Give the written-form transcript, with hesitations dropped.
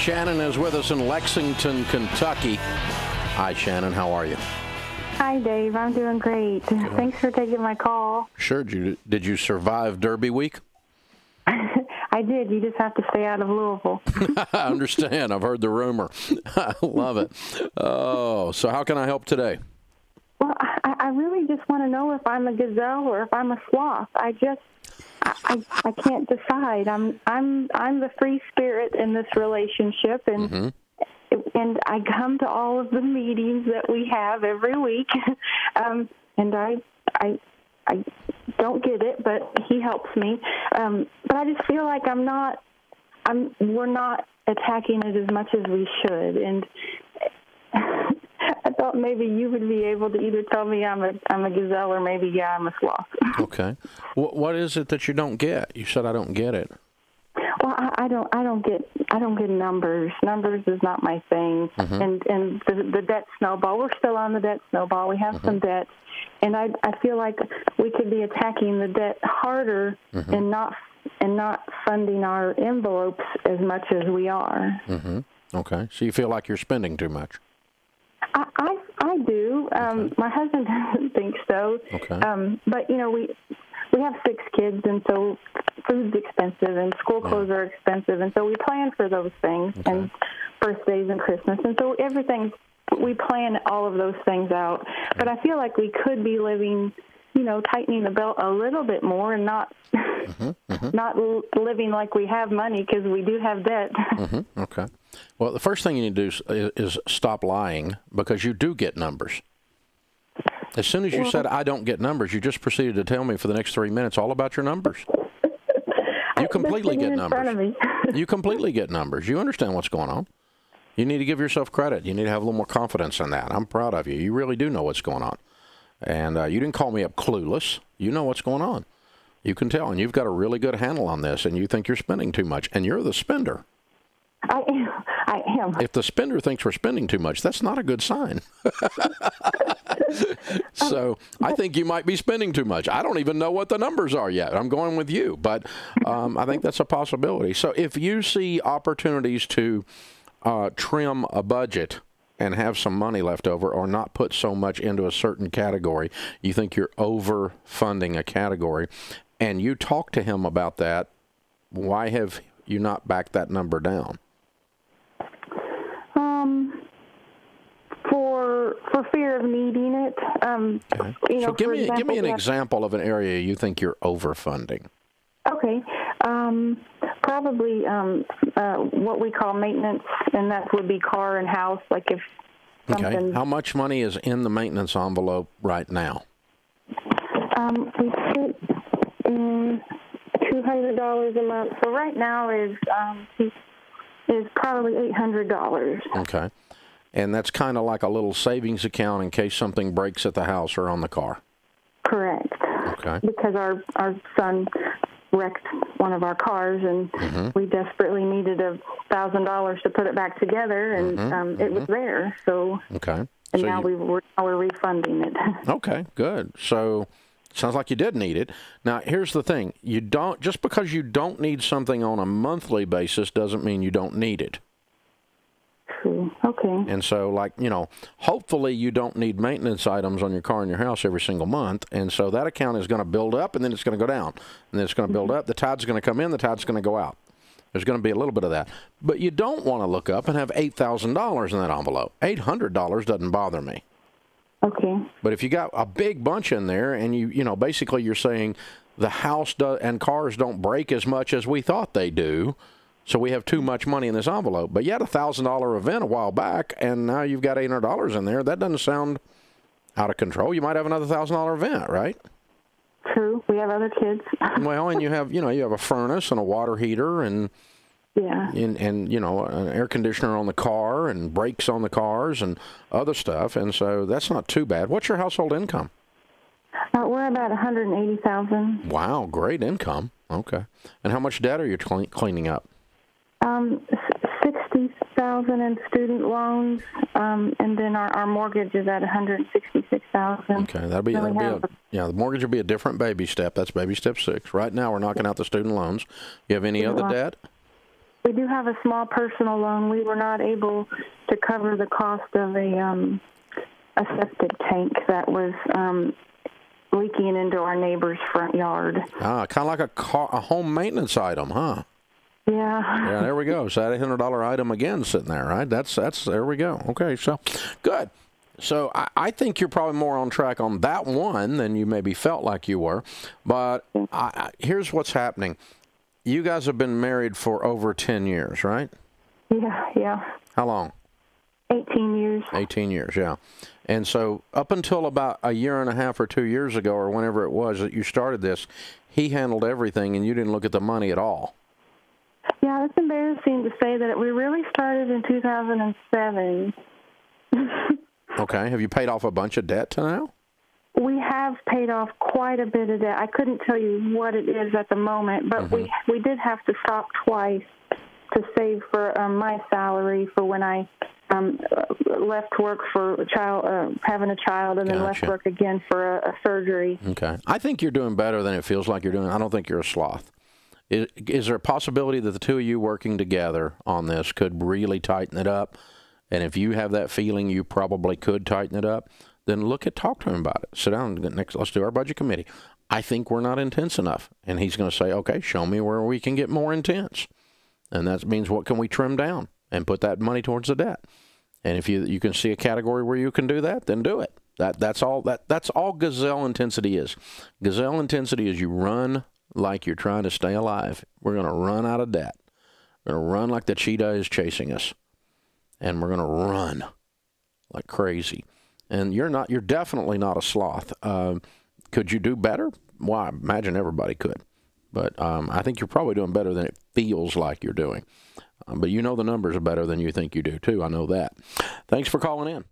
Shannon is with us in Lexington, Kentucky. Hi, Shannon. How are you? Hi, Dave. I'm doing great. Good. Thanks for taking my call. Sure. Did you survive Derby week? I did. You just have to stay out of Louisville. I understand. I've heard the rumor. I love it. Oh, so how can I help today? Well, I really just want to know if I'm a gazelle or if I'm a sloth. I can't decide. I'm the free spirit in this relationship, and and I come to all of the meetings that we have every week, and I don't get it, but he helps me. But I just feel like we're not attacking it as much as we should, and I thought maybe you would be able to either tell me I'm a gazelle or maybe I'm a sloth. Okay. What is it that you don't get? You said I don't get it. Well, I don't get numbers. Numbers is not my thing. And the debt snowball. We're still on the debt snowball. We have some debt, and I feel like we could be attacking the debt harder and not funding our envelopes as much as we are. Okay. So you feel like you're spending too much? I do. My husband doesn't think so. Okay. But we have 6 kids, and so food's expensive, and school clothes are expensive, and so we plan for those things, and birthdays and Christmas, and so we plan all of those things out. But I feel like we could be living, tightening the belt a little bit more, and not living like we have money, because we do have debt. Okay. Well, the first thing you need to do is stop lying, because you do get numbers. As soon as you said, I don't get numbers, you just proceeded to tell me for the next 3 minutes all about your numbers. You completely get numbers. You completely get numbers. You understand what's going on. You need to give yourself credit. You need to have a little more confidence in that. I'm proud of you. You really do know what's going on. And you didn't call me up clueless. You know what's going on. You can tell. And you've got a really good handle on this, and you think you're spending too much. And you're the spender. I am. If the spender thinks we're spending too much, that's not a good sign. So I think you might be spending too much. I don't even know what the numbers are yet. I'm going with you, but I think that's a possibility. So if you see opportunities to trim a budget and have some money left over, or not put so much into a certain category, you think you're overfunding a category, and you talk to him about that, why have you not backed that number down? For fear of needing it. Okay. So give me an example of an area you think you're overfunding. Okay. Probably what we call maintenance, and that would be car and house. Like if something. Okay. How much money is in the maintenance envelope right now? We put in $200 a month. So right now is probably $800. Okay. And that's kind of like a little savings account in case something breaks at the house or on the car. Correct. Okay. Because our son wrecked one of our cars, and we desperately needed $1,000 to put it back together, and it was there. So okay. And so now we're refunding it. Okay, good. So sounds like you did need it. Now here's the thing: just because you don't need something on a monthly basis doesn't mean you don't need it. True. Okay. And so, hopefully you don't need maintenance items on your car and your house every single month. And so that account is going to build up, and then it's going to go down. And then it's going to build up. The tide's going to come in. The tide's going to go out. There's going to be a little bit of that. But you don't want to look up and have $8,000 in that envelope. $800 doesn't bother me. Okay. But if you got a big bunch in there, and basically you're saying the house and cars don't break as much as we thought they do, so we have too much money in this envelope. But you had a $1,000 event a while back, and now you've got $800 in there. That doesn't sound out of control. You might have another $1,000 event, right? True. We have other kids. Well, and you have a furnace and a water heater, and an air conditioner on the car, and brakes on the cars, and other stuff. And so that's not too bad. What's your household income? We're about $180,000. Wow, great income. Okay. And how much debt are you cleaning up? $60,000 in student loans, and then our mortgage is at $166,000. Okay, the mortgage will be a different baby step. That's baby step 6. Right now, we're knocking out the student loans. You have any other debt? we do have a small personal loan. We were not able to cover the cost of a septic tank that was leaking into our neighbor's front yard. Ah, kind of like a home maintenance item, huh? Yeah. Yeah, there we go. So that $800 item again sitting there, right? That's there we go. Okay, so good. So I think you're probably more on track on that one than you maybe felt like you were. But here's what's happening. You guys have been married for over 10 years, right? Yeah. How long? 18 years. 18 years, yeah. And so up until about a year and a half or 2 years ago or whenever it was that you started this, he handled everything and you didn't look at the money at all. Yeah, it's embarrassing to say that we really started in 2007. Okay. Have you paid off a bunch of debt to now? We have paid off quite a bit of debt. I couldn't tell you what it is at the moment, but we did have to stop twice to save for my salary for when I left work for having a child, and then left work again for a surgery. Okay. I think you're doing better than it feels like you're doing. I don't think you're a sloth. Is there a possibility that the two of you working together on this could really tighten it up? And if you have that feeling you probably could tighten it up, then talk to him about it. Sit down and let's do our budget committee. I think we're not intense enough. And he's going to say, okay, show me where we can get more intense. And that means what can we trim down and put that money towards the debt. And if you can see a category where you can do that, then do it. That's all gazelle intensity is. Gazelle intensity is you run like you're trying to stay alive. We're going to run out of debt. We're going to run like the cheetah is chasing us. And we're going to run like crazy. And you're definitely not a sloth. Could you do better? Well, I imagine everybody could. But I think you're probably doing better than it feels like you're doing. But you know the numbers are better than you think you do, too. I know that. Thanks for calling in.